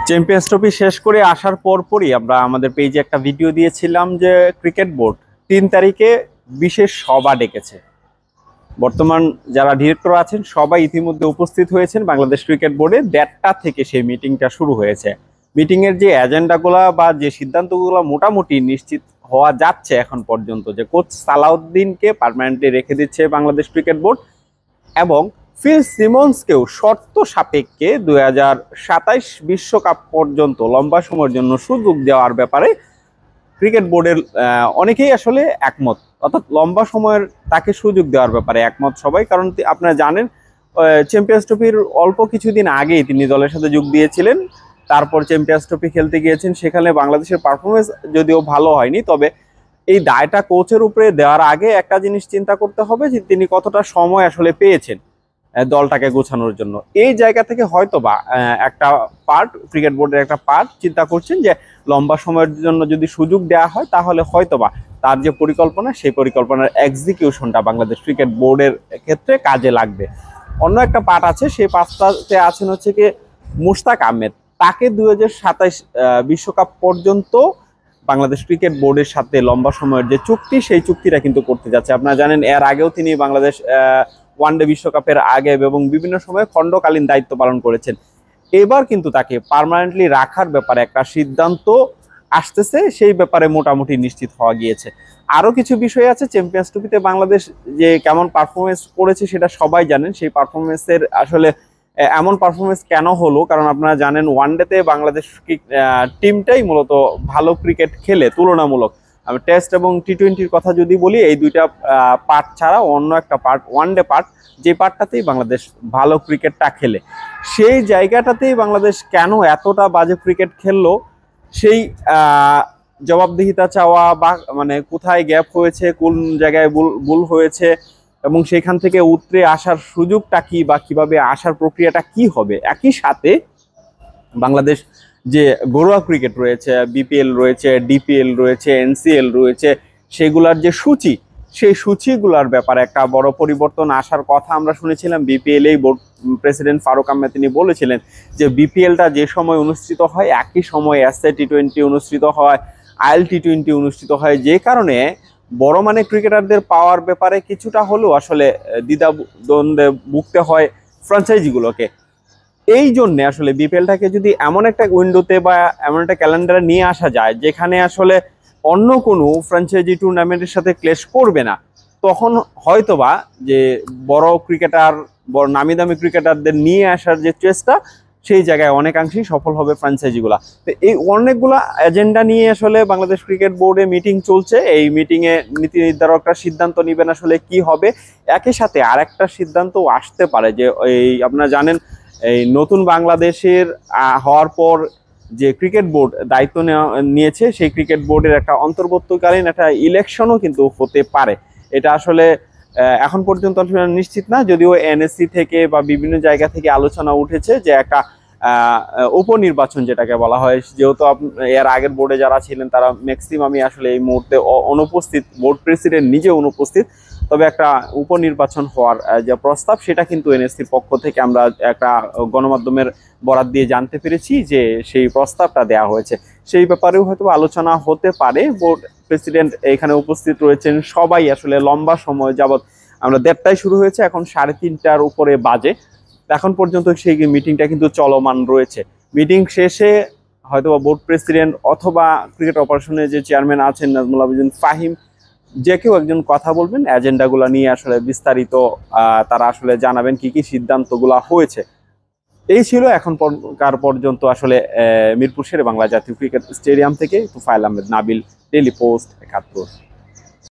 Champions trophy শেষ করে আসার পরই আমরা আমাদের পেজে একটা ভিডিও দিয়েছিলাম যে ক্রিকেট বোর্ড ৩ তারিখে বিশেষ সভা ডেকেছে। বর্তমান যারা ডিরেক্টর আছেন সবাই ইতিমধ্যে উপস্থিত হয়েছেন বাংলাদেশ ক্রিকেট বোর্ডে। ১:৩০ থেকে সেই মিটিংটা শুরু হয়েছে। মিটিংয়ের যে এজেন্ডাগুলো বা যে সিদ্ধান্তগুলো মোটামুটি নিশ্চিত হওয়া যাচ্ছে এখন পর্যন্ত, যে কোচ সালাউদ্দিনকে পার্মানেন্টলি রেখে দিচ্ছে বাংলাদেশ ক্রিকেট বোর্ড এবং ফিল সিমন্সকেও শর্ত সাপেক্ষে ২০২৭ বিশ্বকাপ পর্যন্ত লম্বা সময়ের জন্য সুযোগ দেওয়ার ব্যাপারে ক্রিকেট বোর্ডের অনেকেই আসলে একমত, অর্থাৎ লম্বা সময়ের তাকে সুযোগ দেওয়ার ব্যাপারে একমত সবাই। কারণ আপনারা জানেন চ্যাম্পিয়ন্স ট্রফির অল্প কিছুদিন আগেই তিনি দলের সাথে যোগ দিয়েছিলেন, তারপর চ্যাম্পিয়ন্স ট্রফি খেলতে গিয়েছেন, সেখানে বাংলাদেশের পারফরমেন্স যদিও ভালো হয়নি, তবে এই দায়টা কোচের উপরে দেওয়ার আগে একটা জিনিস চিন্তা করতে হবে যে তিনি কতটা সময় আসলে পেয়েছেন দলটাকে গোছানোর জন্য। এই জায়গা থেকে হয়তোবা একটা পার্ট, ক্রিকেট বোর্ডের একটা পার্ট চিন্তা করছেন যে লম্বা সময়ের জন্য যদি সুযোগ দেওয়া হয় তাহলে হয়তোবা তার যে পরিকল্পনা সেই পরিকল্পনার এক্সিকিউশনটা বাংলাদেশ ক্রিকেট বোর্ডের ক্ষেত্রে কাজে লাগবে। অন্য একটা পার্ট আছে, সেই পার্টটাতে আছেন হচ্ছে কি মুশতাক আহমেদ। তাকে ২০২৭ বিশ্বকাপ পর্যন্ত বাংলাদেশ ক্রিকেট বোর্ডের সাথে লম্বা সময়ের যে চুক্তি, সেই চুক্তিটা কিন্তু করতে যাচ্ছে। আপনারা জানেন এর আগেও তিনি বাংলাদেশ ওয়ানডে বিশ্বকাপের আগে এবং বিভিন্ন সময়ে খণ্ডকালীন দায়িত্ব পালন করেছেন। এবার কিন্তু তাকে পার্মানেন্টলি রাখার ব্যাপারে একটা সিদ্ধান্ত আসতেছে, সেই ব্যাপারে মোটামুটি নিশ্চিত হওয়া গিয়েছে। আরও কিছু বিষয় আছে। চ্যাম্পিয়ন্স ট্রফিতে বাংলাদেশ যে কেমন পারফরমেন্স করেছে সেটা সবাই জানেন। সেই পারফরমেন্সের আসলে এমন পারফরমেন্স কেন হলো, কারণ আপনারা জানেন ওয়ানডেতে বাংলাদেশ টিমটাই মূলত ভালো ক্রিকেট খেলে তুলনামূলক। আমি টেস্ট এবং টি-20-র কথা যদি বলি, এই দুইটা পার্ট ছাড়া অন্য একটা পার্ট ওয়ানডে পার্ট, যে পার্টটাতেই বাংলাদেশ ভালো ক্রিকেটটা খেলে, সেই জায়গাটাতেই বাংলাদেশ কেন এতটা বাজে ক্রিকেট খেললো সেই জবাবদিহিতা চাওয়া বা মানে কোথায় গ্যাপ হয়েছে, কোন জায়গায় ভুল হয়েছে এবং সেখান থেকে উতরে আসার সুযোগটা কি বা কিভাবে আসার প্রক্রিয়াটা কি হবে। একই সাথে বাংলাদেশ যে ঘরোয়া ক্রিকেট রয়েছে, বিপিএল রয়েছে, ডিপিএল রয়েছে, এনসিএল রয়েছে, সেগুলার যে সূচি, সেই সূচিগুলোর ব্যাপারে একটা বড় পরিবর্তন আসার কথা আমরা শুনেছিলাম। বিপিএলেই বোর্ড প্রেসিডেন্ট ফারুক আহমেদ তিনি বলেছিলেন যে বিপিএলটা যে সময় অনুষ্ঠিত হয় একই সময় এসএ টি-20 অনুষ্ঠিত হয়, আইএল টি-20 অনুষ্ঠিত হয়, যে কারণে বড় মানে ক্রিকেটারদের পাওয়ার ব্যাপারে কিছুটা হলেও আসলে দ্বিধাদ্বন্দ্বে ভুগতে হয় ফ্র্যাঞ্চাইজিগুলোকে। এই জন্যে আসলে বিপিএলটাকে যদি এমন একটা উইন্ডোতে বা এমন একটা ক্যালেন্ডারে নিয়ে আসা যায় যেখানে আসলে অন্য কোনো ফ্র্যাঞ্চাইজি টুর্নামেন্টের সাথে ক্লেশ করবে না, তখন হয়তোবা যে বড় ক্রিকেটার, বড় নামি দামি ক্রিকেটারদের নিয়ে আসার যে চেষ্টা, সেই জায়গায় অনেকাংশেই সফল হবে ফ্র্যাঞ্চাইজিগুলা। তো এই অনেকগুলা এজেন্ডা নিয়ে আসলে বাংলাদেশ ক্রিকেট বোর্ডে মিটিং চলছে। এই মিটিংয়ে নীতি নির্ধারকরা সিদ্ধান্ত নেবেন আসলে কি হবে। একই সাথে আরেকটা সিদ্ধান্তও আসতে পারে যে এই আপনারা জানেন এই নতুন বাংলাদেশের হওয়ার পর যে ক্রিকেট বোর্ড দায়িত্ব নিয়েছে, সেই ক্রিকেট বোর্ডের একটা অন্তর্বর্তীকালীন একটা ইলেকশনও কিন্তু হতে পারে। এটা আসলে এখন পর্যন্ত আসলে নিশ্চিত না, যদিও এনএসসি থেকে বা বিভিন্ন জায়গা থেকে আলোচনা উঠেছে যে একটা উপনির্বাচন যেটাকে বলা হয়, যেহেতু এর আগের বোর্ডে যারা ছিলেন তারা ম্যাক্সিমামই আসলে এই মুহূর্তে অনুপস্থিত, বোর্ড প্রেসিডেন্ট নিজে অনুপস্থিত, তবে একটা উপনির্বাচন হওয়ার যে প্রস্তাব সেটা কিন্তু এনএসসির পক্ষ থেকে আমরা একটা গণমাধ্যমের বরাত দিয়ে জানতে পেরেছি যে সেই প্রস্তাবটা দেওয়া হয়েছে। সেই ব্যাপারেও হয়তো আলোচনা হতে পারে। বোর্ড প্রেসিডেন্ট এখানে উপস্থিত রয়েছেন সবাই। আসলে লম্বা সময় যাবৎ, আমরা ১:৩০টায় শুরু হয়েছে, এখন ৩:৩০টার উপরে বাজে, এখন পর্যন্ত সেই মিটিংটা কিন্তু চলমান রয়েছে। মিটিং শেষে হয়তোবা বোর্ড প্রেসিডেন্ট অথবা ক্রিকেট অপারেশনের যে চেয়ারম্যান আছেন নাজমুল আবেদিন ফাহিম, যে কেউ একজন কথা বলবেন, এজেন্ডাগুলো নিয়ে আসলে বিস্তারিত তারা আসলে জানাবেন কি কি সিদ্ধান্তগুলো হয়েছে। এই ছিল এখনকার পর্যন্ত আসলে মিরপুর শেরে বাংলা জাতীয় ক্রিকেট স্টেডিয়াম থেকে তুফাইল আহমেদ, নাবিল, ডেইলি পোস্ট ৭১।